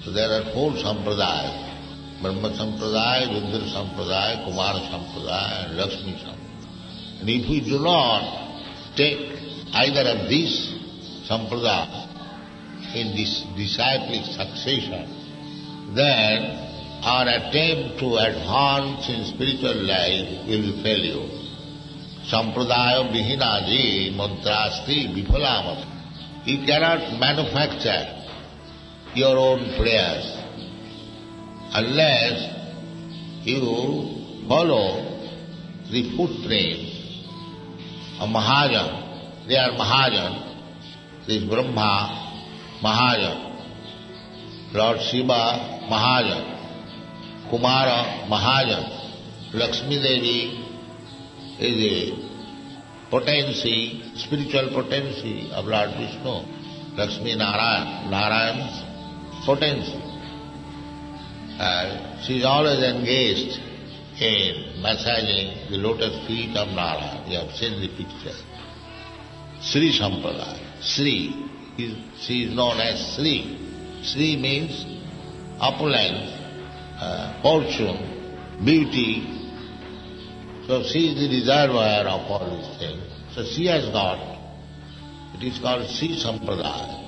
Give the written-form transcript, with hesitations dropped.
So there are four sampradayas: Brahma Sampradaya, Rudra Sampradaya, Kumara Sampradaya and Lakshmi Sampradaya. And if we do not take either of these sampradayas in this disciplic succession, then our attempt to advance in spiritual life will fail you. Sampradaya vihinaji mantrasti vifalamati. You cannot manufacture your own prayers unless you follow the footprints of Mahajan. They are Mahajan. This Brahma, Mahajan. Lord Shiva, Mahajan. Kumara, Mahajan. Lakshmi Devi is a potency, spiritual potency of Lord Vishnu. Lakshmi Narayan, Narayan's potency. She is always engaged in massaging the lotus feet of Narayan. You have seen the picture. Sri Sampradaya. Sri. She is known as Sri. Sri means opulence, fortune, beauty. So she is the reservoir of all these things. So she has got, it is called Sri Sampradaya.